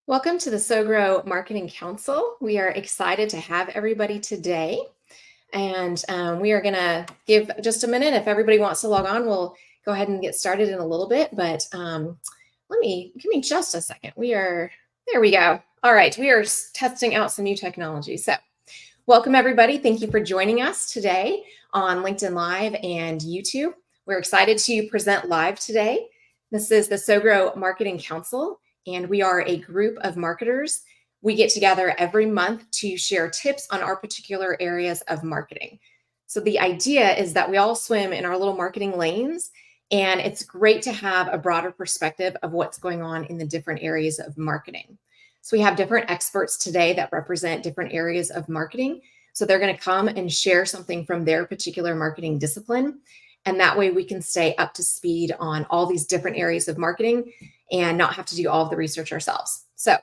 Welcome to the SowGrow Marketing Council. We are excited to have everybody today. And we are going to give just a minute. If everybody wants to log on, we'll go ahead and get started in a little bit. But give me just a second. There we go. All right, we are testing out some new technology. So welcome, everybody. Thank you for joining us today on LinkedIn Live and YouTube. We're excited to present live today. This is the SowGrow Marketing Council, and we are a group of marketers. We get together every month to share tips on our particular areas of marketing. So the idea is that we all swim in our little marketing lanes, and it's great to have a broader perspective of what's going on in the different areas of marketing. So we have different experts today that represent different areas of marketing. So they're going to come and share something from their particular marketing discipline. And that way we can stay up to speed on all these different areas of marketing and not have to do all of the research ourselves. So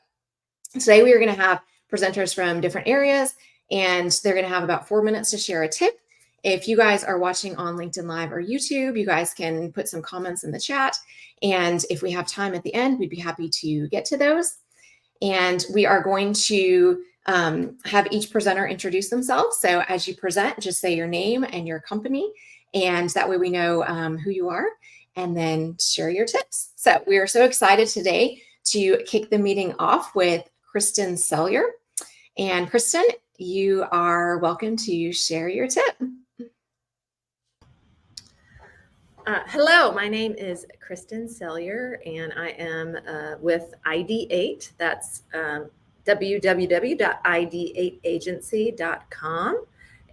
today we are going to have presenters from different areas, and they're going to have about 4 minutes to share a tip. If you guys are watching on LinkedIn Live or YouTube, you guys can put some comments in the chat. And if we have time at the end, we'd be happy to get to those. And we are going to have each presenter introduce themselves. So as you present, just say your name and your company, and that way we know who you are, and then share your tips. So we are so excited today to kick the meeting off with Kristen Sellier. And Kristen, you are welcome to share your tip. Hello, my name is Kristen Sellier, and I am with ID8. That's www.id8agency.com.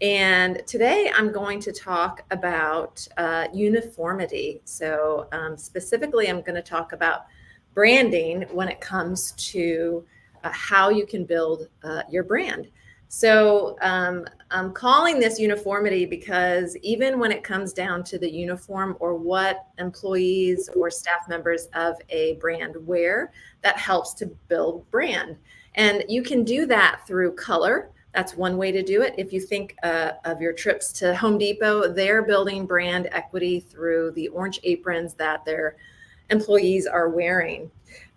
And today I'm going to talk about uniformity. So specifically, I'm going to talk about branding when it comes to how you can build your brand. So I'm calling this uniformity because even when it comes down to the uniform or what employees or staff members of a brand wear, that helps to build brand. And you can do that through color. That's one way to do it. If you think of your trips to Home Depot, they're building brand equity through the orange aprons that their employees are wearing.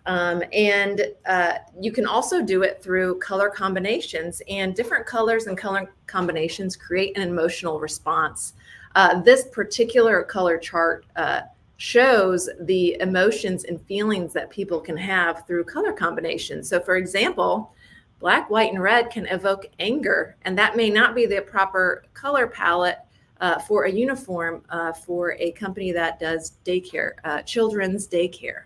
You can also do it through color combinations, and different colors and color combinations create an emotional response. This particular color chart shows the emotions and feelings that people can have through color combinations. So for example, black, white, and red can evoke anger, and that may not be the proper color palette for a uniform for a company that does daycare, children's daycare.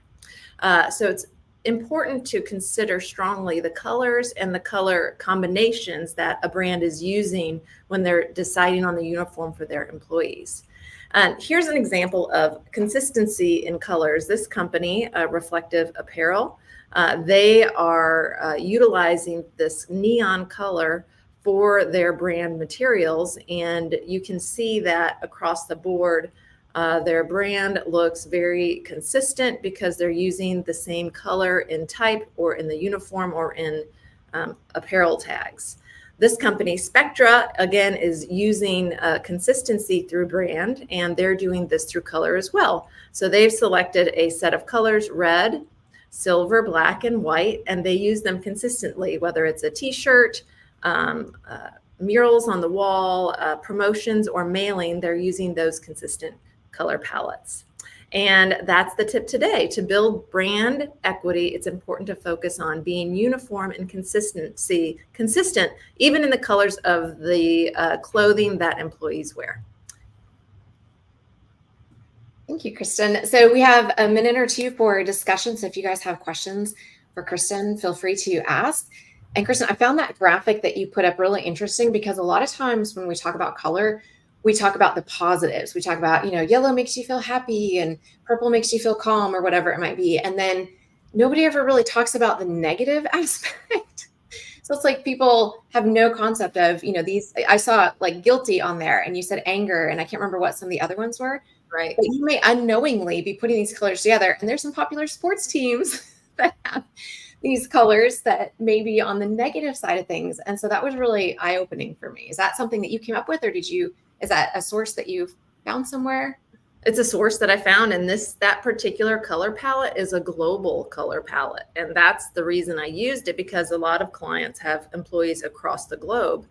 So it's important to consider strongly the colors and the color combinations that a brand is using when they're deciding on the uniform for their employees. And here's an example of consistency in colors. This company, Reflective Apparel, they are utilizing this neon color for their brand materials, and you can see that across the board their brand looks very consistent because they're using the same color in type or in the uniform or in apparel tags. This company, Spectra, again, is using consistency through brand, and they're doing this through color as well. So they've selected a set of colors: red, silver, black, and white, and they use them consistently, whether it's a t-shirt, murals on the wall, promotions, or mailing. They're using those consistent color palettes. And that's the tip today. To build brand equity, it's important to focus on being uniform and consistent, even in the colors of the clothing that employees wear. Thank you, Kristen. So we have a minute or two for discussion. So if you guys have questions for Kristen, feel free to ask. And Kristen, I found that graphic that you put up really interesting, because a lot of times when we talk about color, we talk about the positives. We talk about, yellow makes you feel happy and purple makes you feel calm, or whatever it might be. And then nobody ever really talks about the negative aspect. So it's like people have no concept of, these. I saw like guilty on there, and you said anger, and I can't remember what some of the other ones were. Right. But you may unknowingly be putting these colors together. And there's some popular sports teams that have these colors that may be on the negative side of things. And so that was really eye-opening for me. Is that something that you came up with, or is that a source that you found somewhere? It's a source that I found, and that particular color palette is a global color palette. And that's the reason I used it, because a lot of clients have employees across the globe.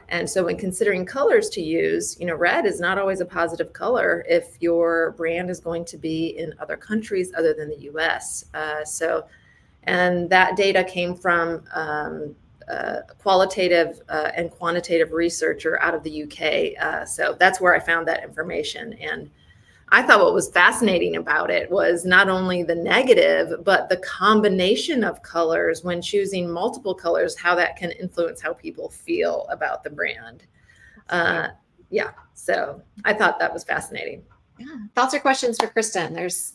And so when considering colors to use, red is not always a positive color if your brand is going to be in other countries other than the US. And that data came from qualitative and quantitative researcher out of the UK. So that's where I found that information. And I thought what was fascinating about it was not only the negative, but the combination of colors when choosing multiple colors, how that can influence how people feel about the brand. Yeah, so I thought that was fascinating. Yeah. Thoughts or questions for Kristen? It's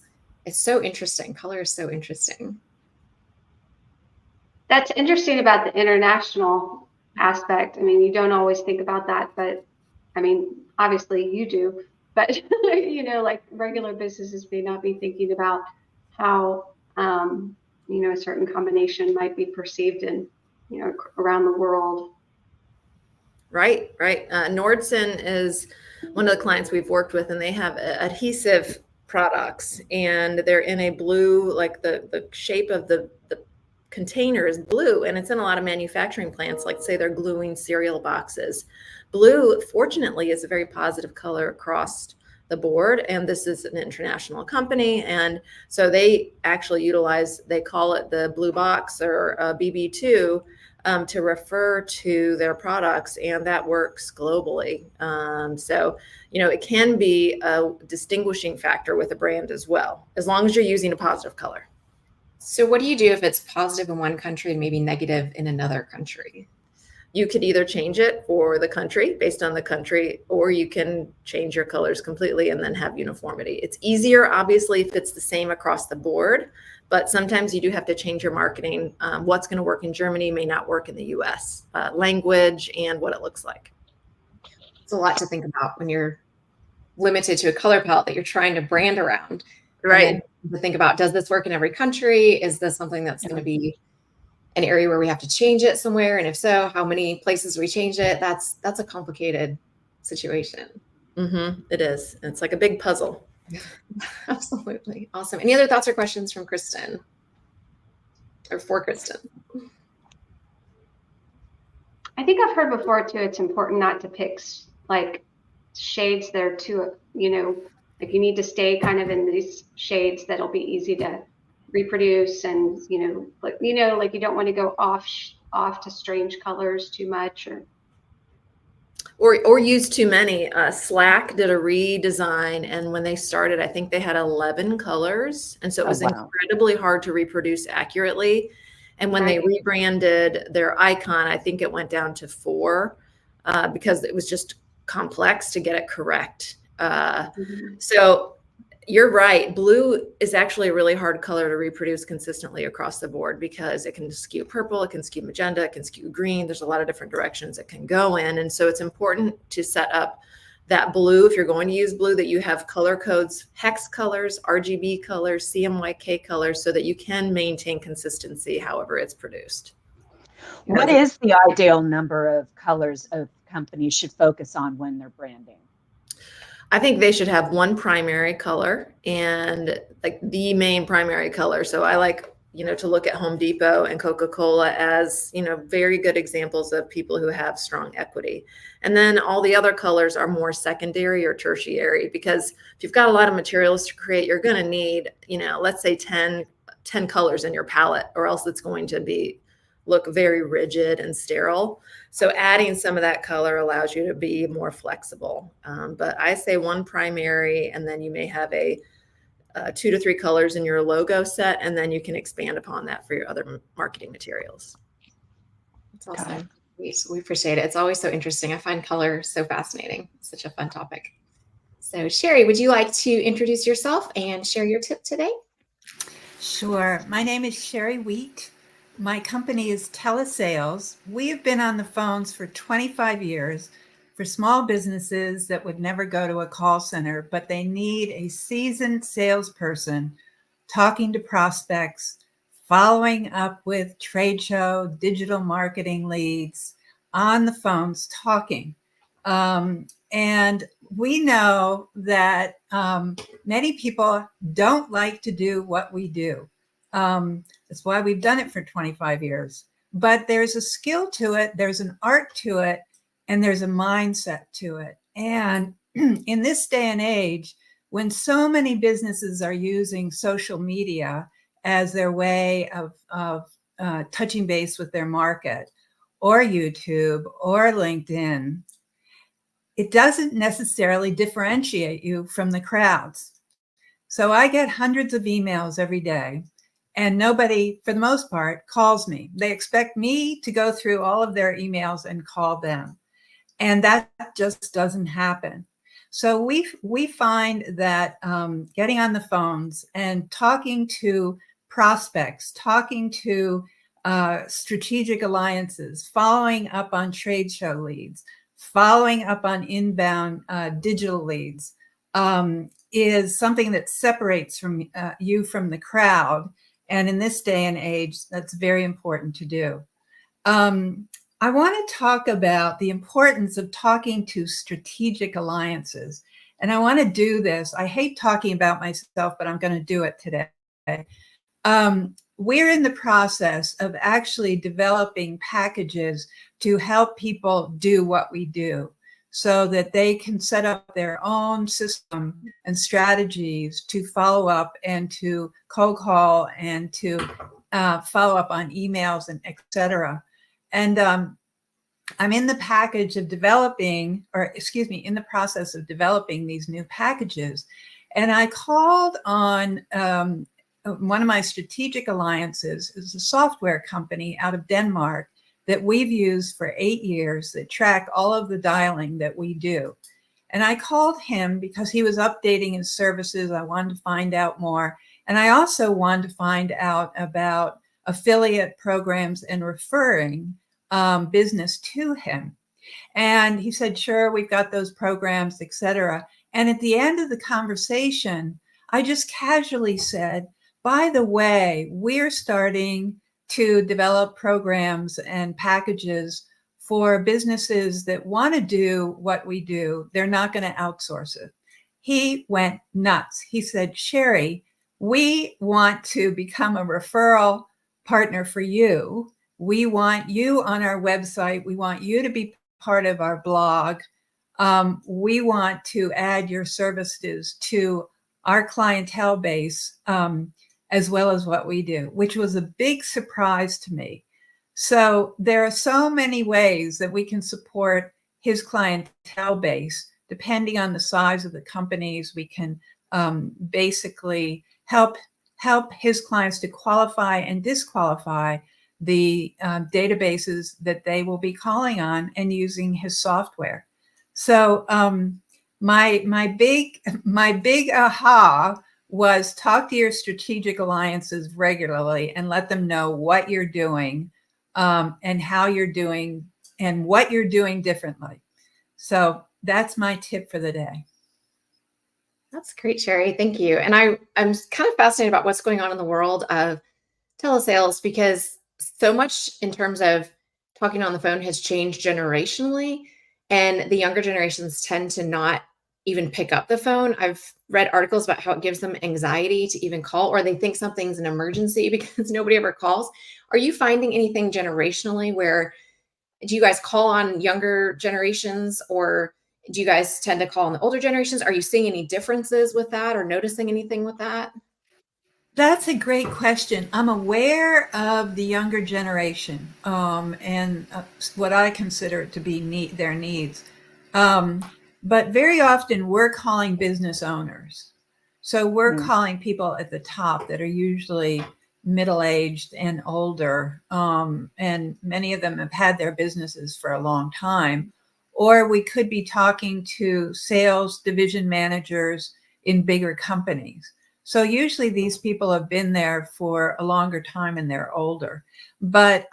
so interesting. Color is so interesting. That's interesting about the international aspect. I mean, you don't always think about that, but I mean, obviously you do, but like regular businesses may not be thinking about how, a certain combination might be perceived in, around the world. Right. Nordson is one of the clients we've worked with, and they have adhesive products, and they're in a blue, like the shape of the container is blue, and it's in a lot of manufacturing plants, like say they're gluing cereal boxes. Blue, fortunately, is a very positive color across the board, and this is an international company, and so they actually they call it the blue box, or BB2, to refer to their products, and that works globally. So it can be a distinguishing factor with a brand as well, as long as you're using a positive color. So what do you do if it's positive in one country and maybe negative in another country? You could either change it for the country based on the country, or you can change your colors completely and then have uniformity. It's easier, obviously, if it's the same across the board, but sometimes you do have to change your marketing. What's going to work in Germany may not work in the US. Language and what it looks like. It's a lot to think about when you're limited to a color palette that you're trying to brand around. Right. To think about, does this work in every country? Is this something that's going to be an area where we have to change it somewhere? And if so, how many places we change it? That's a complicated situation. It is. It's like a big puzzle. Absolutely. Awesome. Any other thoughts or questions from Kristen? Or for Kristen? I think I've heard before too, it's important not to pick like shades that are too, like you need to stay kind of in these shades that'll be easy to reproduce, and like you don't want to go off to strange colors too much, or use too many. Slack did a redesign, and when they started, I think they had 11 colors, and so it was incredibly hard to reproduce accurately. And when they rebranded their icon, I think it went down to 4 because it was just complex to get it correct. So you're right. Blue is actually a really hard color to reproduce consistently across the board, because it can skew purple, it can skew magenta, it can skew green. There's a lot of different directions it can go in. And so it's important to set up that blue, if you're going to use blue, that you have color codes, hex colors, RGB colors, CMYK colors, so that you can maintain consistency however it's produced. What is the ideal number of colors a company should focus on when they're branding? I think they should have one primary color, and like the main primary color. So I like, to look at Home Depot and Coca-Cola as, very good examples of people who have strong equity. And then all the other colors are more secondary or tertiary, because if you've got a lot of materials to create, you're going to need, let's say 10 colors in your palette, or else it's going to look very rigid and sterile. So adding some of that color allows you to be more flexible. But I say one primary, and then you may have a 2 to 3 colors in your logo set, and then you can expand upon that for your other marketing materials. That's awesome. We appreciate it. It's always so interesting. I find color so fascinating. It's such a fun topic. So Sherry, would you like to introduce yourself and share your tip today? Sure. My name is Sherry Wheat. My company is Telesales. We have been on the phones for 25 years for small businesses that would never go to a call center, but they need a seasoned salesperson talking to prospects, following up with trade show, digital marketing leads, on the phones talking. And we know that many people don't like to do what we do. That's why we've done it for 25 years. But there's a skill to it, there's an art to it, and there's a mindset to it. And in this day and age, when so many businesses are using social media as their way of touching base with their market, or YouTube or LinkedIn, it doesn't necessarily differentiate you from the crowds. So I get hundreds of emails every day, and nobody, for the most part, calls me. They expect me to go through all of their emails and call them. And that just doesn't happen. So we find that getting on the phones and talking to prospects, talking to strategic alliances, following up on trade show leads, following up on inbound digital leads is something that separates from you from the crowd. And in this day and age, that's very important to do. I want to talk about the importance of talking to strategic alliances. And I want to do this. I hate talking about myself, but I'm going to do it today. We're in the process of actually developing packages to help people do what we do so that they can set up their own system and strategies to follow up and to cold call and to follow up on emails and et cetera. And I'm in the package of developing, or excuse me, in the process of developing these new packages. And I called on one of my strategic alliances. Is a software company out of Denmark that we've used for 8 years that track all of the dialing that we do. And I called him because he was updating his services. I wanted to find out more. And I also wanted to find out about affiliate programs and referring business to him. And he said, sure, we've got those programs, et cetera. And at the end of the conversation, I just casually said, by the way, we're starting to develop programs and packages for businesses that want to do what we do. They're not going to outsource it. He went nuts. He said, Sherry, we want to become a referral partner for you. We want you on our website. We want you to be part of our blog. We want to add your services to our clientele base, as well as what we do, which was a big surprise to me. So there are so many ways that we can support his clientele base, depending on the size of the companies. We can basically help his clients to qualify and disqualify the databases that they will be calling on and using his software. So my big aha was talk to your strategic alliances regularly and let them know what you're doing and how you're doing and what you're doing differently. So that's my tip for the day. That's great, Sherry. Thank you. And I'm kind of fascinated about what's going on in the world of telesales, because so much in terms of talking on the phone has changed generationally, and the younger generations tend to not even pick up the phone. I've read articles about how it gives them anxiety to even call, or they think something's an emergency because nobody ever calls. Are you finding anything generationally where, do you guys call on younger generations, or do you guys tend to call on the older generations? Are you seeing any differences with that or noticing anything with that? That's a great question. I'm aware of the younger generation and what I consider to be their needs. But very often we're calling business owners. So we're calling people at the top that are usually middle-aged and older. And many of them have had their businesses for a long time. Or we could be talking to sales division managers in bigger companies. So usually these people have been there for a longer time and they're older. But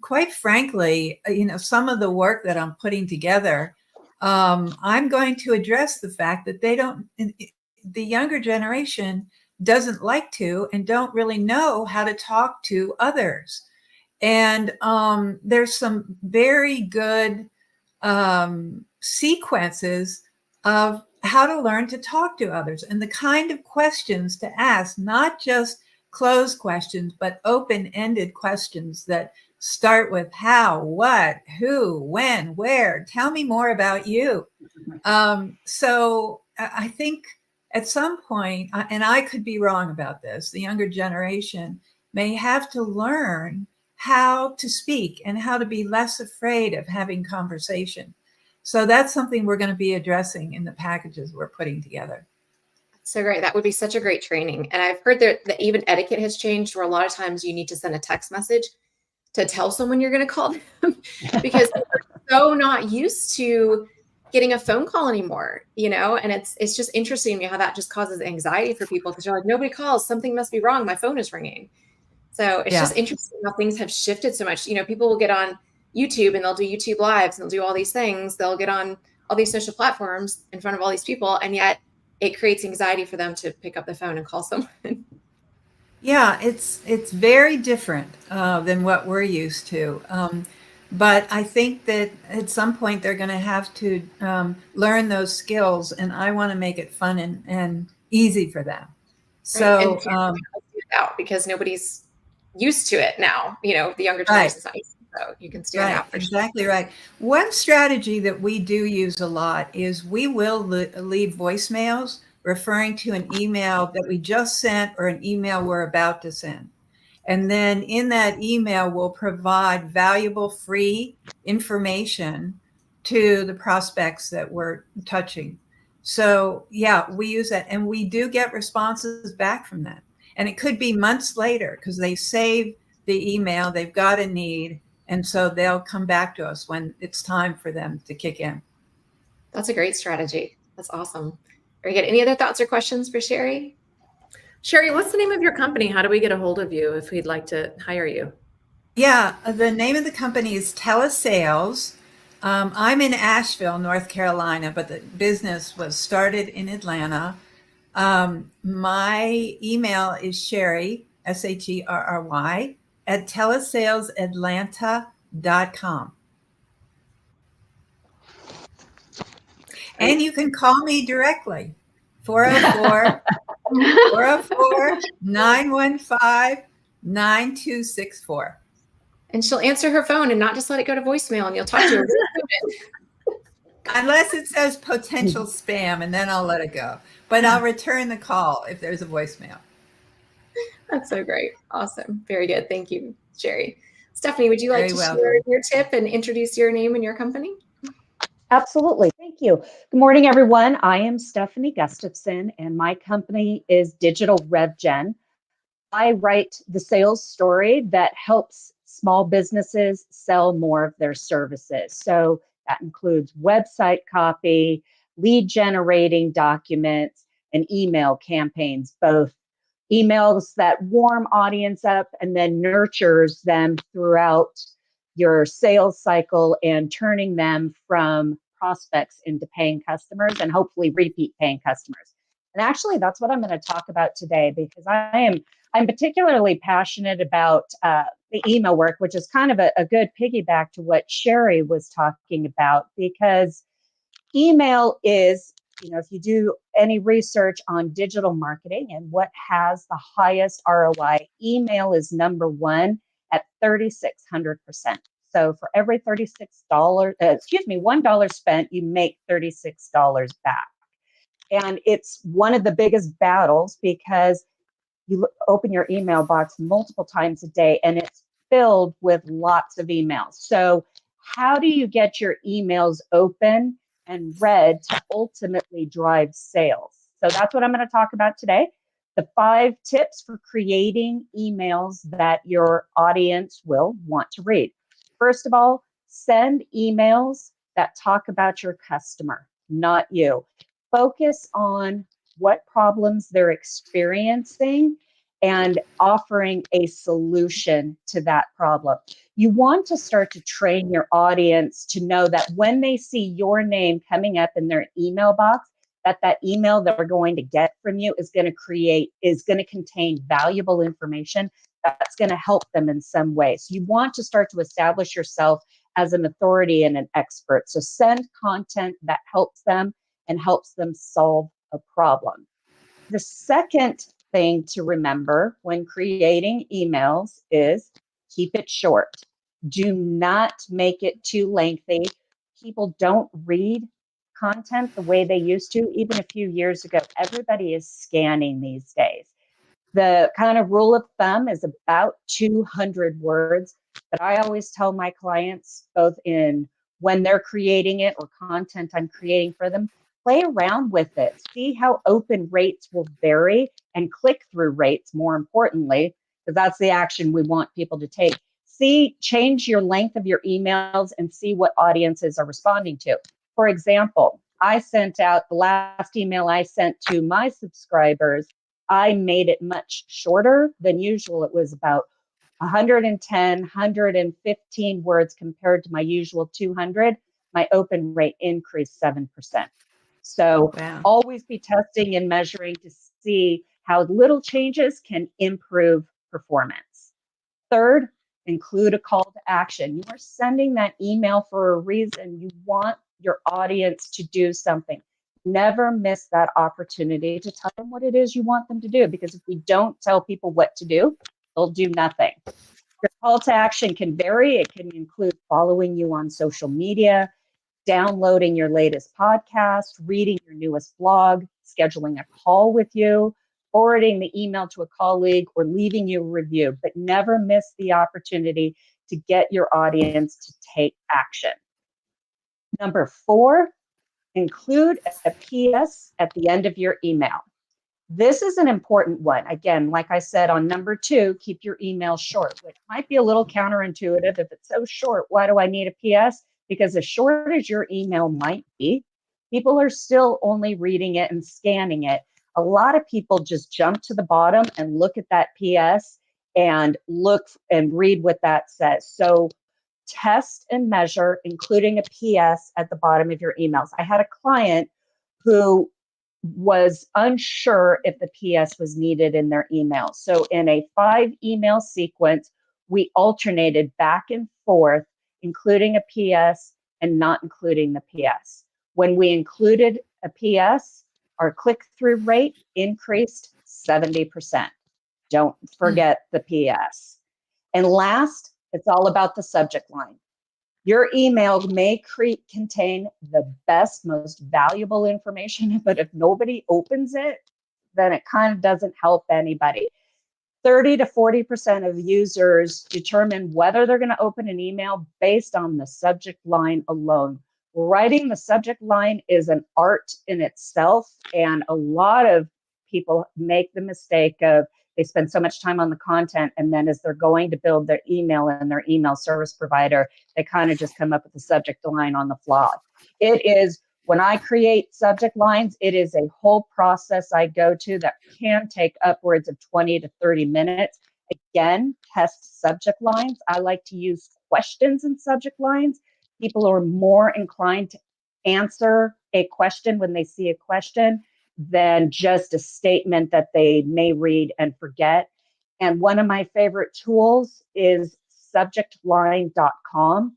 quite frankly, some of the work that I'm putting together, I'm going to address the fact that the younger generation doesn't like to and don't really know how to talk to others. And there's some very good sequences of how to learn to talk to others and the kind of questions to ask, not just closed questions, but open-ended questions that start with how, what, who, when, where. Tell me more about you. So I think at some point, and I could be wrong about this, the younger generation may have to learn how to speak and how to be less afraid of having conversation. So that's something we're going to be addressing in the packages we're putting together. So great. That would be such a great training. And I've heard that even etiquette has changed, where a lot of times you need to send a text message to tell someone you're going to call them because they're so not used to getting a phone call anymore, and it's just interesting to me how that just causes anxiety for people, because you're like, nobody calls, something must be wrong, my phone is ringing. So it's just interesting how things have shifted so much. People will get on YouTube and they'll do YouTube lives and they'll do all these things. They'll get on all these social platforms in front of all these people, and yet it creates anxiety for them to pick up the phone and call someone. Yeah, it's very different than what we're used to. But I think that at some point they're going to have to learn those skills, and I want to make it fun and easy for them. So, and out because nobody's used to it now. The younger generation is not used to it, so you can stand out for exactly right. One strategy that we do use a lot is we will leave voicemails referring to an email that we just sent or an email we're about to send. And then in that email, we'll provide valuable free information to the prospects that we're touching. So yeah, we use that, and we do get responses back from that. And it could be months later because they save the email, they've got a need, and so they'll come back to us when it's time for them to kick in. That's a great strategy. That's awesome. Very good. Any other thoughts or questions for Sherry? Sherry, what's the name of your company? How do we get a hold of you if we'd like to hire you? Yeah, the name of the company is Telesales. I'm in Asheville, North Carolina, but the business was started in Atlanta. My email is Sherry, SHERRY, at telesalesatlanta.com. And you can call me directly, 404-915-9264. And she'll answer her phone and not just let it go to voicemail, and you'll talk to her. Unless it says potential spam, and then I'll let it go. But I'll return the call if there's a voicemail. That's so great. Awesome. Very good. Thank you, Sherry. Stephanie, would you like to share your tip and introduce your name and your company? Absolutely. Thank you. Good morning, everyone. I am Stephanie Gustafson, and my company is Digital RevGen. I write the sales story that helps small businesses sell more of their services. So that includes website copy, lead generating documents, and email campaigns, both emails that warm audience up and then nurtures them throughout your sales cycle and turning them from prospects into paying customers and hopefully repeat paying customers. And actually, that's what I'm going to talk about today, because I'm particularly passionate about the email work, which is kind of a good piggyback to what Sherry was talking about, because email is, if you do any research on digital marketing and what has the highest ROI, email is number one at 3,600%. So for every $1 spent, you make $36 back. And it's one of the biggest battles because you open your email box multiple times a day and it's filled with lots of emails. So how do you get your emails open and read to ultimately drive sales? So that's what I'm going to talk about today. The 5 tips for creating emails that your audience will want to read. First of all, send emails that talk about your customer, not you. Focus on what problems they're experiencing and offering a solution to that problem. You want to start to train your audience to know that when they see your name coming up in their email box, that email that they're going to get from you is going to contain valuable information that's going to help them in some way. So you want to start to establish yourself as an authority and an expert. So send content that helps them and helps them solve a problem. The second thing to remember when creating emails is keep it short. Do not make it too lengthy. People don't read content the way they used to. Even a few years ago, everybody is scanning these days. The kind of rule of thumb is about 200 words, but I always tell my clients, both in when they're creating it or content I'm creating for them, play around with it. See how open rates will vary and click-through rates, more importantly, because that's the action we want people to take. Change your length of your emails and see what audiences are responding to. For example, I sent out the last email I sent to my subscribers. I made it much shorter than usual. It was about 110, 115 words compared to my usual 200. My open rate increased 7%. So Wow. always be testing and measuring to see how little changes can improve performance. Third, include a call to action. You are sending that email for a reason. You want your audience to do something. Never miss that opportunity to tell them what it is you want them to do, because if we don't tell people what to do, they'll do nothing. Your call to action can vary. It can include following you on social media, downloading your latest podcast, reading your newest blog, scheduling a call with you, forwarding the email to a colleague, or leaving you a review. But never miss the opportunity to get your audience to take action. Number 4, include a PS at the end of your email. This is an important one. Again, like I said on number 2, keep your email short, which might be a little counterintuitive. If it's so short, why do I need a PS? Because as short as your email might be, people are still only reading it and scanning it. A lot of people just jump to the bottom and look at that PS and look and read what that says. So test and measure, including a PS at the bottom of your emails. I had a client who was unsure if the PS was needed in their email. So in a 5 email sequence, we alternated back and forth, including a PS and not including the PS. When we included a PS, our click-through rate increased 70%. Don't forget the PS. And last, it's all about the subject line. Your email may contain the best, most valuable information, but if nobody opens it, then it kind of doesn't help anybody. 30 to 40% of users determine whether they're going to open an email based on the subject line alone. Writing the subject line is an art in itself, and a lot of people make the mistake of they spend so much time on the content, and then as they're going to build their email and their email service provider, they kind of just come up with the subject line on the fly. It is, when I create subject lines, it is a whole process I go to that can take upwards of 20 to 30 minutes. Again, test subject lines. I like to use questions in subject lines. People are more inclined to answer a question when they see a question than just a statement that they may read and forget. And one of my favorite tools is subjectline.com.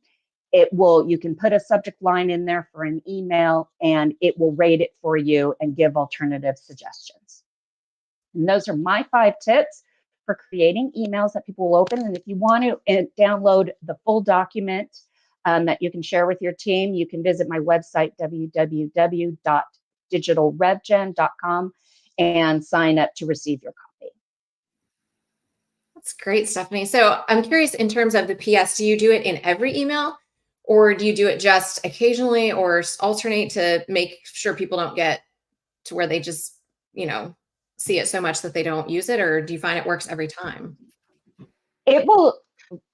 You can put a subject line in there for an email and it will rate it for you and give alternative suggestions. And those are my 5 tips for creating emails that people will open. And if you want to download the full document that you can share with your team, you can visit my website, www.digitalrevgen.com, and sign up to receive your copy. That's great, Stephanie. So I'm curious, in terms of the PS, do you do it in every email, or do you do it just occasionally, or alternate to make sure people don't get to where they just, see it so much that they don't use it, or do you find it works every time?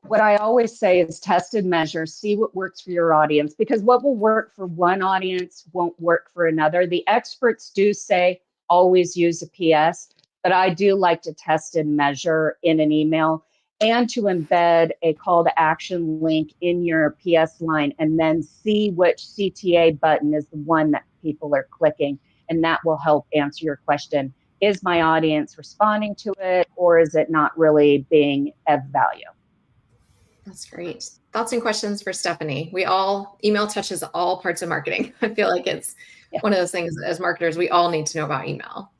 What I always say is test and measure, see what works for your audience, because what will work for one audience won't work for another. The experts do say always use a PS, but I do like to test and measure in an email and to embed a call to action link in your PS line and then see which CTA button is the one that people are clicking. And that will help answer your question. Is my audience responding to it, or is it not really being of value? That's great. Thoughts and questions for Stephanie? Email touches all parts of marketing. I feel like it's Yeah. one of those things as marketers, we all need to know about email.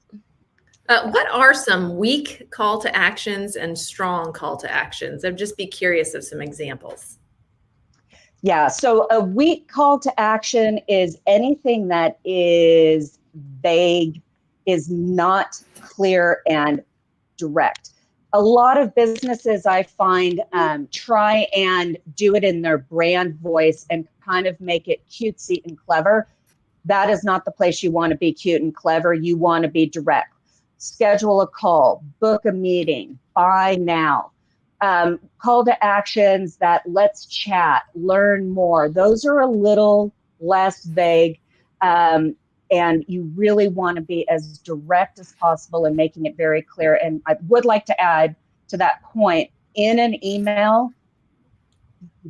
What are some weak call to actions and strong call to actions? I'd just be curious of some examples. Yeah, so a weak call to action is anything that is vague, is not clear and direct. A lot of businesses I find try and do it in their brand voice and kind of make it cutesy and clever. That is not the place you want to be cute and clever. You want to be direct. Schedule a call, book a meeting, buy now. Call to actions that let's chat, learn more. Those are a little less vague. And you really want to be as direct as possible and making it very clear. And I would like to add to that point, in an email,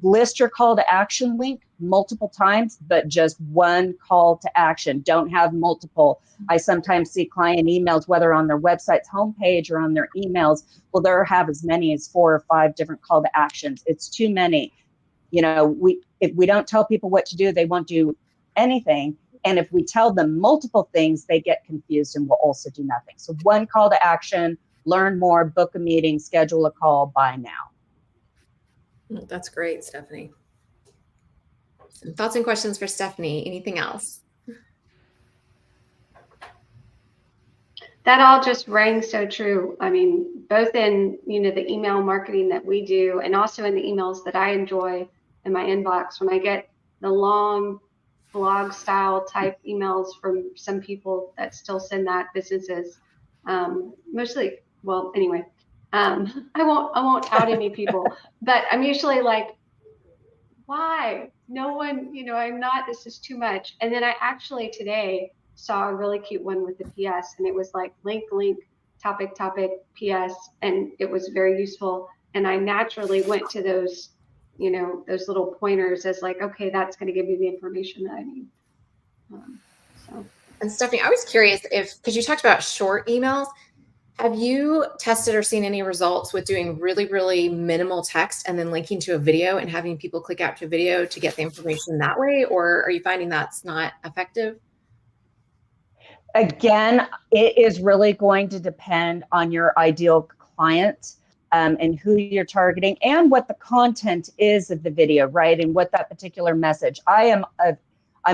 list your call to action link multiple times, but just one call to action. Don't have multiple. I sometimes see client emails, whether on their website's homepage or on their emails, will they'll have as many as 4 or 5 different call to actions. It's too many. You know, if we don't tell people what to do, they won't do anything. And if we tell them multiple things, they get confused and will also do nothing. So one call to action, learn more, book a meeting, schedule a call, buy now. That's great, Stephanie. Some thoughts and questions for Stephanie. Anything else? That all just rang so true. I mean, both in, the email marketing that we do and also in the emails that I enjoy in my inbox when I get the long blog style type emails from some people that still send that, businesses. Mostly, well, anyway, I won't out any people, but I'm usually like, why? No one, I'm not, this is too much. And then I actually today saw a really cute one with the PS, and it was like link, topic, PS, and it was very useful. And I naturally went to those, those little pointers as like, okay, that's going to give me the information that I need. And Stephanie, I was curious because you talked about short emails, have you tested or seen any results with doing really, really minimal text and then linking to a video and having people click out to a video to get the information that way? Or are you finding that's not effective? Again, it is really going to depend on your ideal client and who you're targeting and what the content is of the video, right? And what that particular message. I'm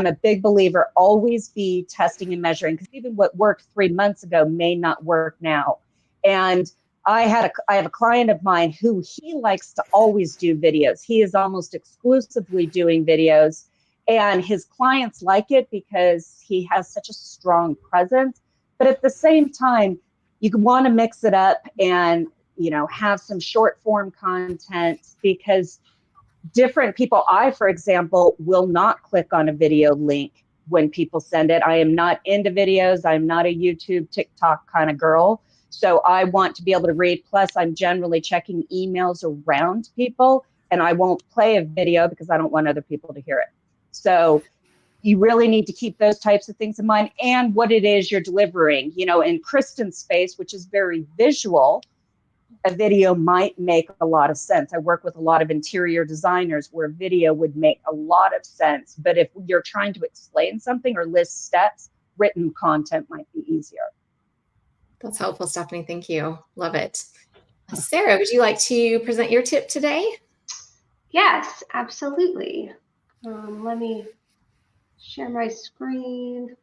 a big believer, always be testing and measuring, because even what worked 3 months ago may not work now. And I have a client of mine who he likes to always do videos. He is almost exclusively doing videos, and his clients like it because he has such a strong presence. But at the same time, you want to mix it up and, have some short form content, because different people, for example, will not click on a video link when people send it. I am not into videos. I'm not a YouTube, TikTok kind of girl. So I want to be able to read. Plus, I'm generally checking emails around people, and I won't play a video because I don't want other people to hear it. So you really need to keep those types of things in mind and what it is you're delivering. In Kristen's space, which is very visual, a video might make a lot of sense. I work with a lot of interior designers where video would make a lot of sense. But if you're trying to explain something or list steps, written content might be easier. That's helpful, Stephanie. Thank you. Love it. Sarah, would you like to present your tip today? Yes, absolutely. Let me share my screen.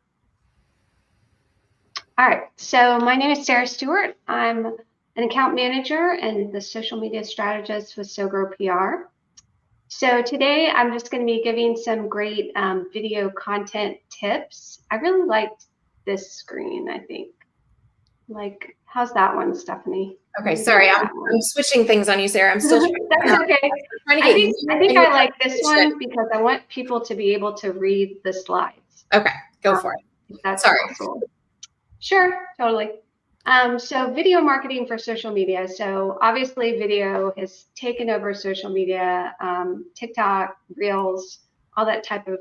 All right. So my name is Sarah Stewart. I'm an account manager and the social media strategist with SowGrow PR. So today I'm just going to be giving some great video content tips. I really liked this screen, I think. Like, how's that one, Stephanie? Okay, sorry, I'm switching things on you, Sarah. I'm still trying. That's okay. I think I like this one because I want people to be able to read the slides. Okay, go for it. If that's Sorry. possible. Sure, totally. So video marketing for social media. So obviously video has taken over social media, TikTok, Reels, all that type of,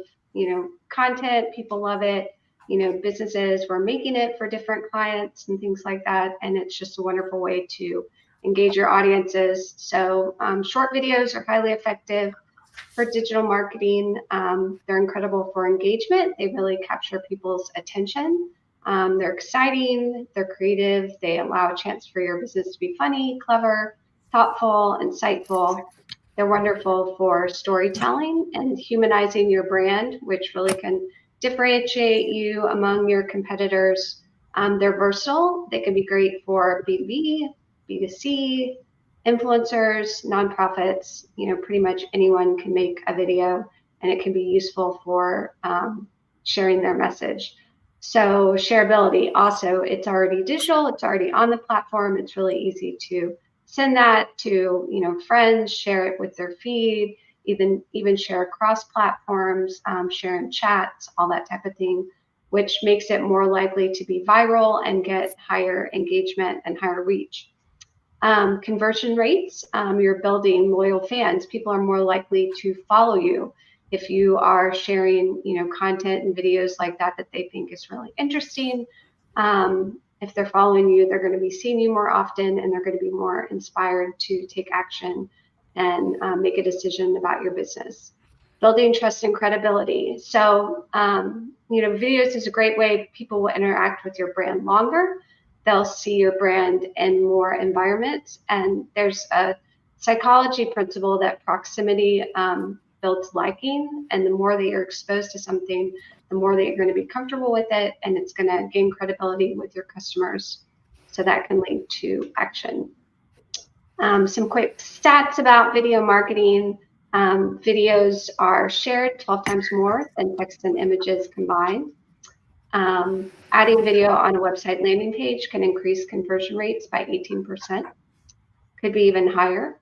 content. People love it. Businesses were making it for different clients and things like that. And it's just a wonderful way to engage your audiences. So short videos are highly effective. for digital marketing. They're incredible for engagement. They really capture people's attention. They're exciting, they're creative, they allow a chance for your business to be funny, clever, thoughtful, insightful. They're wonderful for storytelling and humanizing your brand, which really can differentiate you among your competitors. They're versatile. They can be great for B2B, B2C, influencers, nonprofits. Pretty much anyone can make a video, and it can be useful for sharing their message. So shareability, also, it's already digital, it's already on the platform. It's really easy to send that to friends, share it with their feed, even share across platforms, share in chats, all that type of thing, which makes it more likely to be viral and get higher engagement and higher reach. Conversion rates, you're building loyal fans. People are more likely to follow you if you are sharing content and videos like that they think is really interesting. If they're following you, they're going to be seeing you more often, and they're going to be more inspired to take action and make a decision about your business. Building trust and credibility. So videos is a great way people will interact with your brand longer. They'll see your brand in more environments. And there's a psychology principle that proximity builds liking, and the more that you're exposed to something, the more that you're going to be comfortable with it, and it's going to gain credibility with your customers. So that can lead to action. Some quick stats about video marketing. Videos are shared 12 times more than text and images combined. Adding video on a website landing page can increase conversion rates by 18%. Could be even higher.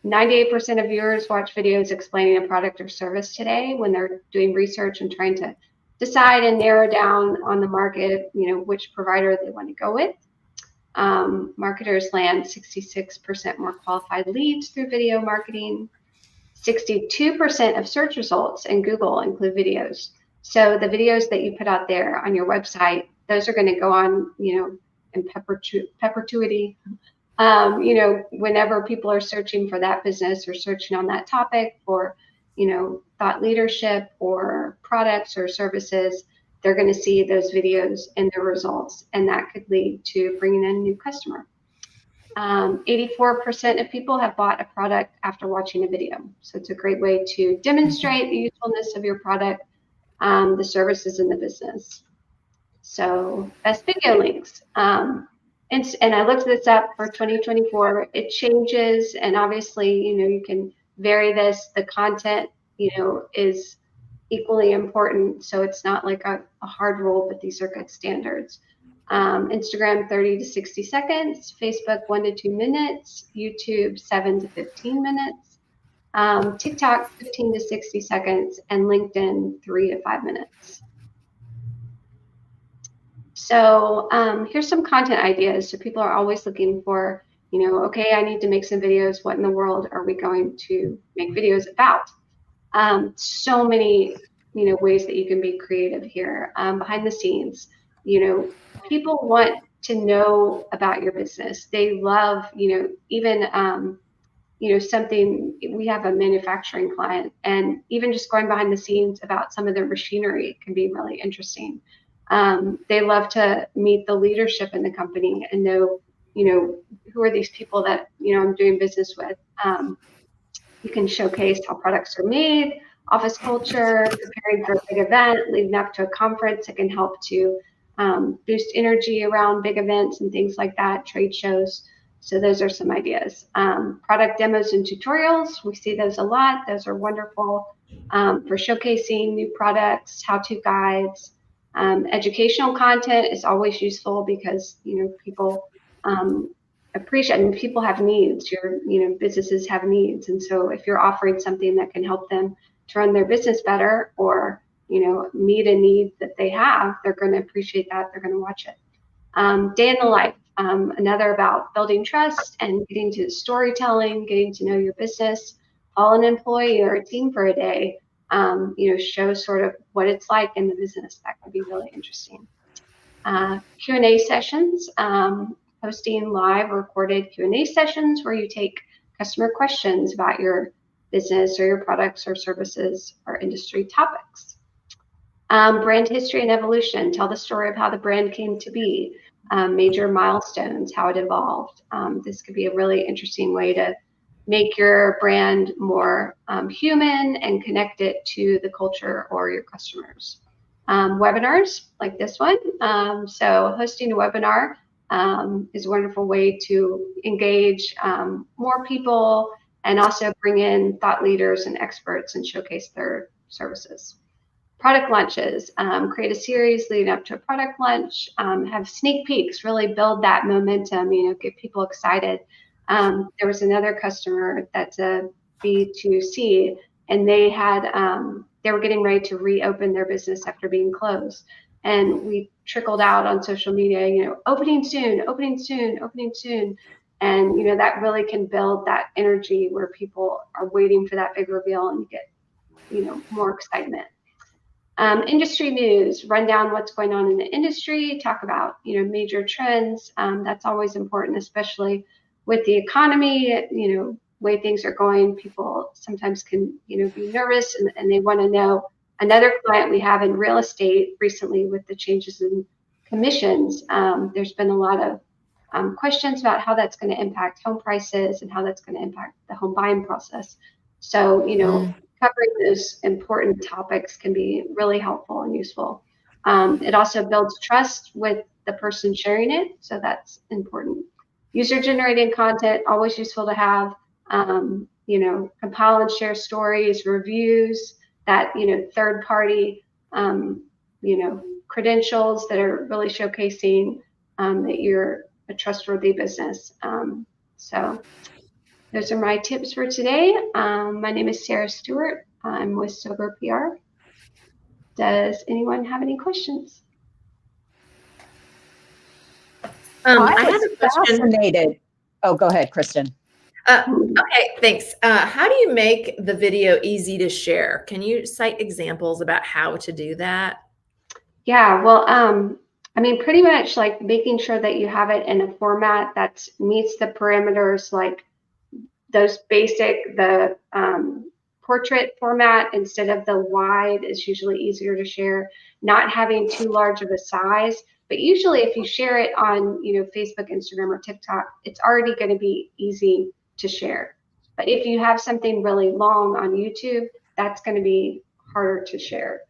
98% of viewers watch videos explaining a product or service today when they're doing research and trying to decide and narrow down on the market, which provider they want to go with. Marketers land 66% more qualified leads through video marketing. 62% of search results in Google include videos. So the videos that you put out there on your website, those are going to go on, in perpetuity. Whenever people are searching for that business or searching on that topic for, thought leadership or products or services, they're going to see those videos in their results, and that could lead to bringing in a new customer. 84% of people have bought a product after watching a video. So it's a great way to demonstrate the usefulness of your product, the services in the business. So best video links. And I looked this up for 2024. It changes, and obviously, you can vary this. The content, is equally important. So it's not like a hard rule, but these are good standards. Instagram, 30 to 60 seconds. Facebook, 1 to 2 minutes. YouTube, 7 to 15 minutes. TikTok, 15 to 60 seconds. And LinkedIn, 3 to 5 minutes. So here's some content ideas. So people are always looking for, okay, I need to make some videos. What in the world are we going to make videos about? So many, ways that you can be creative here. Behind the scenes, people want to know about your business. They love, even, something, we have a manufacturing client, and even just going behind the scenes about some of their machinery can be really interesting. They love to meet the leadership in the company and know, who are these people that, I'm doing business with. You can showcase how products are made, office culture, preparing for a big event, leading up to a conference. It can help to boost energy around big events and things like that, trade shows. So those are some ideas. Product demos and tutorials, we see those a lot. Those are wonderful for showcasing new products, how-to guides. Educational content is always useful because, people appreciate, and people have needs. Businesses have needs. And so if you're offering something that can help them to run their business better or, meet a need that they have, they're going to appreciate that. They're going to watch it. Day in the life, another about building trust and getting to storytelling, getting to know your business. Call an employee or a team for a day, show sort of what it's like in the business. That could be really interesting. Q&A sessions, hosting live recorded Q&A sessions where you take customer questions about your business or your products or services or industry topics. Brand history and evolution. Tell the story of how the brand came to be, major milestones, how it evolved. This could be a really interesting way to make your brand more human and connect it to the culture or your customers. Webinars like this one. So hosting a webinar is a wonderful way to engage more people and also bring in thought leaders and experts and showcase their services. Product launches, create a series leading up to a product launch, have sneak peeks, really build that momentum, get people excited. There was another customer that's a B2C, and they were getting ready to reopen their business after being closed. And we trickled out on social media, opening soon, opening soon, opening soon. And, that really can build that energy where people are waiting for that big reveal and you get, more excitement. Industry news, run down what's going on in the industry, talk about, major trends. That's always important, especially with the economy, way things are going. People sometimes can, be nervous and they want to know. Another client we have in real estate recently with the changes in commissions, there's been a lot of questions about how that's going to impact home prices and how that's going to impact the home buying process. So, covering those important topics can be really helpful and useful. It also builds trust with the person sharing it, so that's important. User-generated content, always useful to have. Compile and share stories, reviews, that, third-party, credentials that are really showcasing that you're a trustworthy business. So those are my tips for today. My name is Sarah Stewart. I'm with SowGrow PR. Does anyone have any questions? I have a question. Fascinated. Oh, go ahead, Kristen. Okay, thanks. How do you make the video easy to share? Can you cite examples about how to do that? Yeah, well, pretty much like making sure that you have it in a format that meets the parameters, like those basic, the portrait format instead of the wide is usually easier to share, not having too large of a size. But usually if you share it on, Facebook, Instagram, or TikTok, it's already going to be easy to share. But if you have something really long on YouTube, that's going to be harder to share,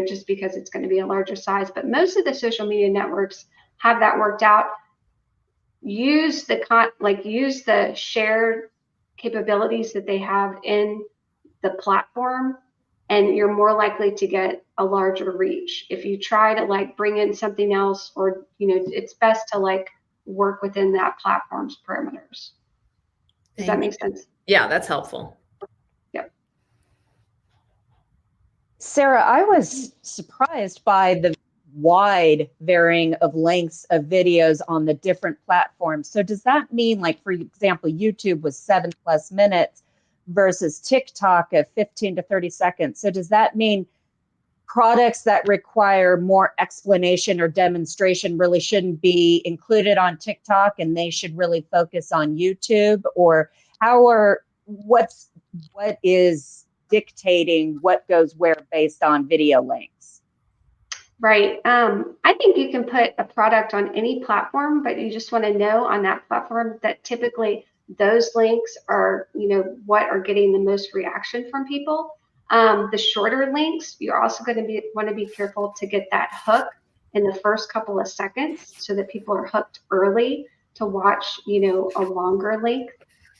just because it's going to be a larger size. But most of the social media networks have that worked out. Use the shared capabilities that they have in the platform, and you're more likely to get a larger reach. If you try to bring in something else, or it's best to work within that platform's parameters. Does that make sense? Yeah, that's helpful. Yep. Sarah, I was surprised by the wide varying of lengths of videos on the different platforms. So does that mean, for example, YouTube was 7+ minutes versus TikTok of 15 to 30 seconds? So does that mean products that require more explanation or demonstration really shouldn't be included on TikTok and they should really focus on YouTube? Or what is dictating what goes where based on video lengths? Right. I think you can put a product on any platform, but you just want to know on that platform that typically those links are, what are getting the most reaction from people. The shorter links, you're also going to want to be careful to get that hook in the first couple of seconds so that people are hooked early to watch, a longer link.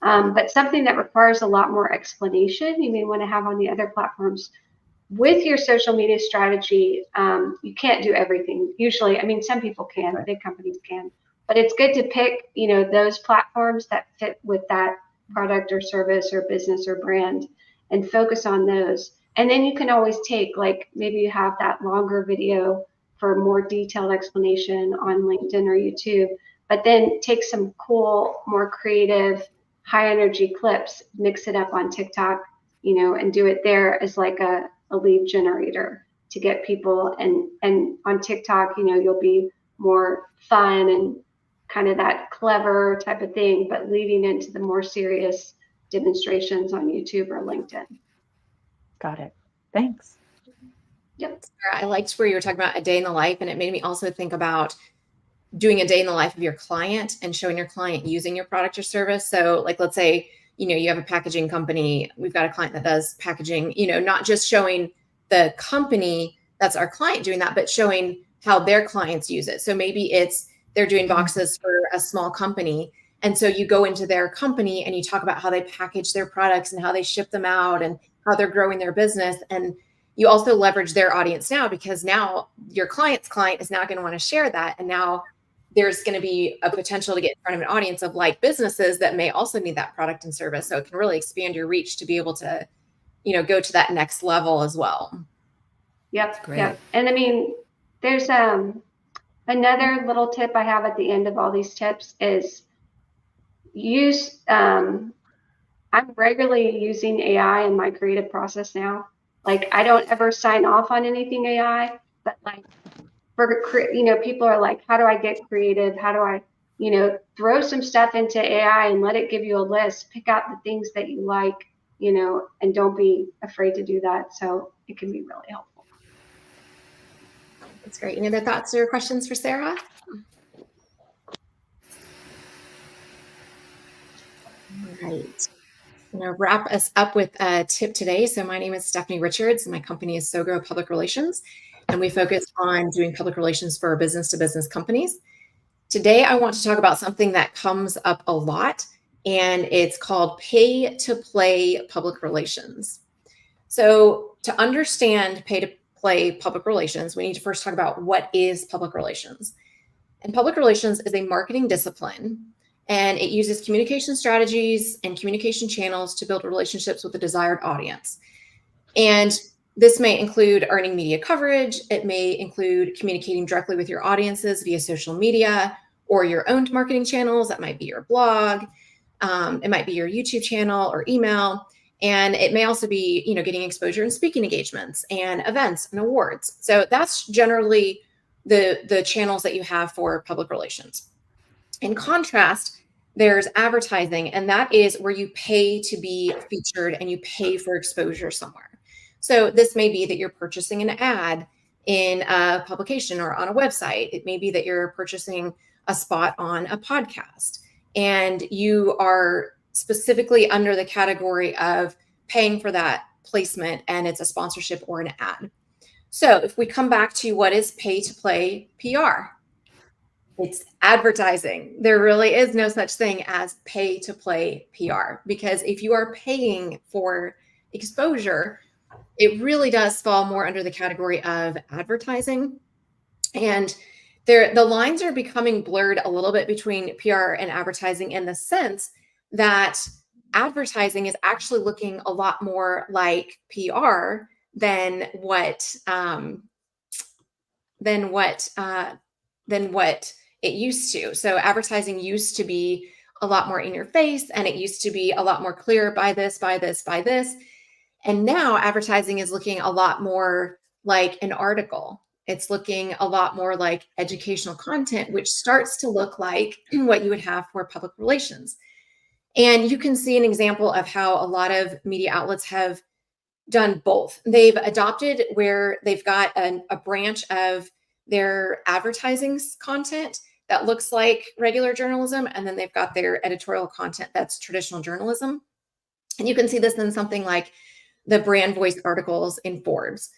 But something that requires a lot more explanation, you may want to have on the other platforms. With your social media strategy, you can't do everything. Usually, some people can, big companies can, but it's good to pick, those platforms that fit with that product or service or business or brand and focus on those. And then you can always take, maybe you have that longer video for more detailed explanation on LinkedIn or YouTube, but then take some cool, more creative, high energy clips, mix it up on TikTok, and do it there as a lead generator to get people. And on TikTok, you'll be more fun and kind of that clever type of thing, but leading into the more serious, demonstrations on YouTube or LinkedIn. Got it. Thanks. Yep. Sarah, I liked where you were talking about a day in the life, and it made me also think about doing a day in the life of your client and showing your client using your product or service. So like, let's say, you have a packaging company. We've got a client that does packaging, not just showing the company that's our client doing that, but showing how their clients use it. So maybe they're doing boxes for a small company. And so you go into their company and you talk about how they package their products and how they ship them out and how they're growing their business. And you also leverage their audience now, because now your client's client is now going to want to share that. And now there's going to be a potential to get in front of an audience of like businesses that may also need that product and service. So it can really expand your reach to be able to, go to that next level as well. Yep. Great. Yep. And I mean, there's another little tip I have at the end of all these tips is I'm regularly using AI in my creative process now. Like, I don't ever sign off on anything AI, but like people are like, how do I get creative? How do I, throw some stuff into AI and let it give you a list, pick out the things that you like, and don't be afraid to do that. So it can be really helpful. That's great. Any other thoughts or questions for Sarah? All right. I'm going to wrap us up with a tip today. So my name is Stephanie Richards, and my company is SowGrow Public Relations, and we focus on doing public relations for business-to-business companies. Today, I want to talk about something that comes up a lot, and it's called pay-to-play public relations. So to understand pay-to-play public relations, we need to first talk about what is public relations. And public relations is a marketing discipline, and it uses communication strategies and communication channels to build relationships with the desired audience. And this may include earning media coverage. It may include communicating directly with your audiences via social media or your own marketing channels. That might be your blog. It might be your YouTube channel or email. And it may also be, getting exposure in speaking engagements and events and awards. So that's generally the channels that you have for public relations. In contrast, there's advertising, and that is where you pay to be featured and you pay for exposure somewhere. So this may be that you're purchasing an ad in a publication or on a website. It may be that you're purchasing a spot on a podcast, and you are specifically under the category of paying for that placement, and it's a sponsorship or an ad. So if we come back to what is pay-to-play PR, it's advertising. There really is no such thing as pay-to-play PR, because if you are paying for exposure, it really does fall more under the category of advertising. And the lines are becoming blurred a little bit between PR and advertising, in the sense that advertising is actually looking a lot more like PR than what it used to. So advertising used to be a lot more in your face, and it used to be a lot more clear, buy this, buy this, buy this. And now advertising is looking a lot more like an article. It's looking a lot more like educational content, which starts to look like what you would have for public relations. And you can see an example of how a lot of media outlets have done both. They've adopted where they've got a branch of their advertising content that looks like regular journalism, and then they've got their editorial content that's traditional journalism. And you can see this in something like the brand voice articles in Forbes.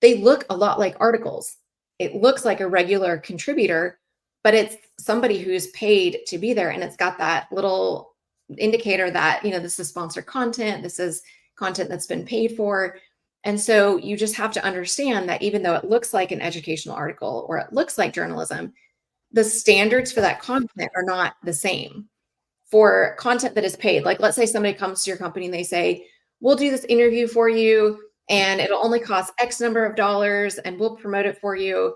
They look a lot like articles. It looks like a regular contributor, but it's somebody who's paid to be there, and it's got that little indicator that, this is sponsored content, this is content that's been paid for. And so you just have to understand that even though it looks like an educational article or it looks like journalism, the standards for that content are not the same. For content that is paid, like let's say somebody comes to your company and they say, we'll do this interview for you and it'll only cost X number of dollars and we'll promote it for you.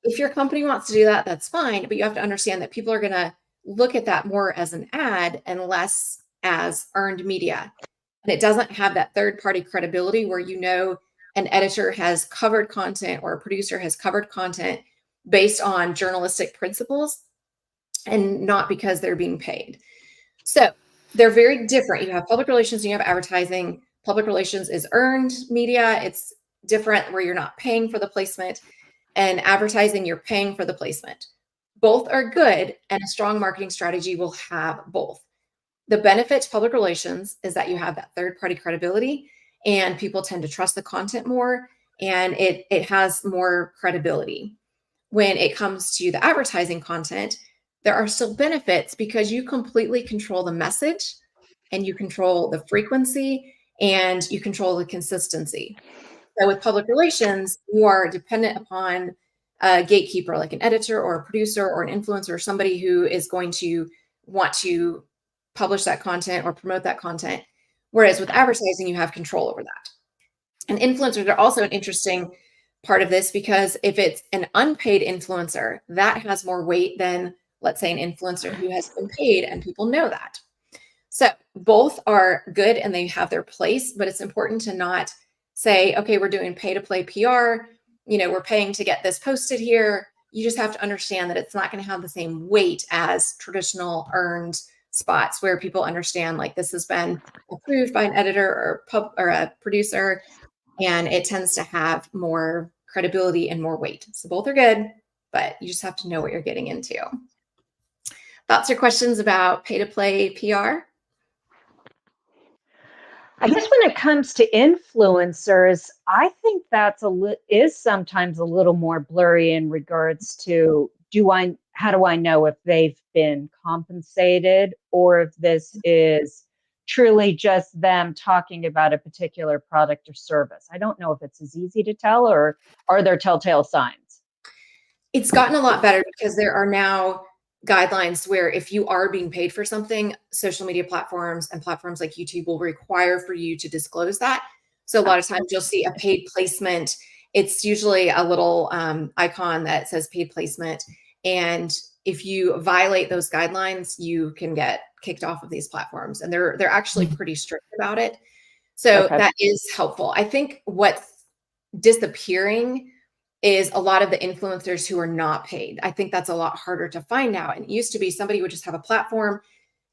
If your company wants to do that, that's fine. But you have to understand that people are going to look at that more as an ad and less as earned media. And it doesn't have that third-party credibility where an editor has covered content or a producer has covered content based on journalistic principles and not because they're being paid. So they're very different. You have public relations and you have advertising. Public relations is earned media. It's different where you're not paying for the placement, and advertising, you're paying for the placement. Both are good, and a strong marketing strategy will have both. The benefit to public relations is that you have that third-party credibility, and people tend to trust the content more, and it has more credibility. When it comes to the advertising content, there are still benefits because you completely control the message, and you control the frequency, and you control the consistency. So with public relations, you are dependent upon a gatekeeper, like an editor or a producer or an influencer, or somebody who is going to want to publish that content or promote that content. Whereas with advertising, you have control over that. And influencers are also an interesting part of this, because if it's an unpaid influencer, that has more weight than, let's say, an influencer who has been paid, and people know that. So both are good and they have their place, but it's important to not say, okay, we're doing pay to play PR, we're paying to get this posted here. You just have to understand that it's not going to have the same weight as traditional earned spots, where people understand, like, this has been approved by an editor or a producer, and it tends to have more credibility and more weight. So both are good, but you just have to know what you're getting into. Thoughts or questions about pay to play PR? I guess when it comes to influencers, I think that's is sometimes a little more blurry in regards to how do I know if they've been compensated, or if this is truly just them talking about a particular product or service. I don't know if it's as easy to tell, or are there telltale signs? It's gotten a lot better because there are now guidelines where if you are being paid for something, social media platforms and platforms like YouTube will require for you to disclose that. So a lot of times you'll see a paid placement. It's usually a little icon that says paid placement. And if you violate those guidelines, you can get kicked off of these platforms. And they're actually pretty strict about it. So that is helpful. I think what's disappearing is a lot of the influencers who are not paid. I think that's a lot harder to find now. And it used to be somebody would just have a platform,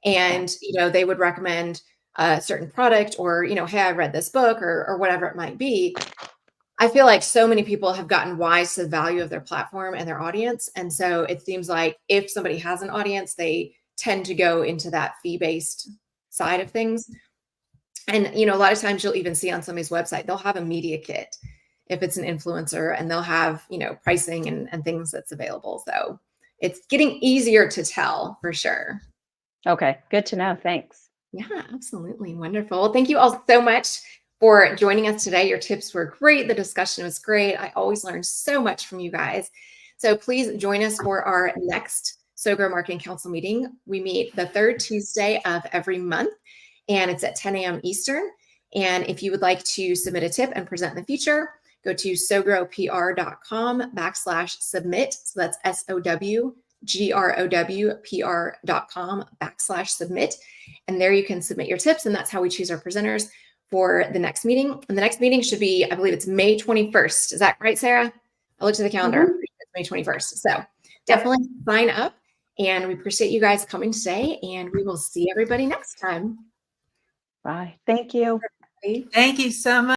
and they would recommend a certain product, or hey, I read this book, or whatever it might be. I feel like so many people have gotten wise to the value of their platform and their audience. And so it seems like if somebody has an audience, they tend to go into that fee-based side of things. And a lot of times you'll even see on somebody's website, they'll have a media kit if it's an influencer, and they'll have, pricing and things that's available. So it's getting easier to tell for sure. Okay, good to know. Thanks. Yeah, absolutely. Wonderful. Well, thank you all so much for joining us today. Your tips were great. The discussion was great. I always learn so much from you guys. So please join us for our next SowGrow Marketing Council meeting. We meet the third Tuesday of every month, and it's at 10 a.m. Eastern. And if you would like to submit a tip and present in the future, go to sowgrowpr.com/submit. So that's SowGrowPR.com/submit. And there you can submit your tips. And that's how we choose our presenters for the next meeting. And the next meeting should be, I believe it's May 21st. Is that right, Sarah? I looked at the calendar. It's May 21st. So definitely sign up. And we appreciate you guys coming today. And we will see everybody next time. Bye. Thank you. Thank you so much.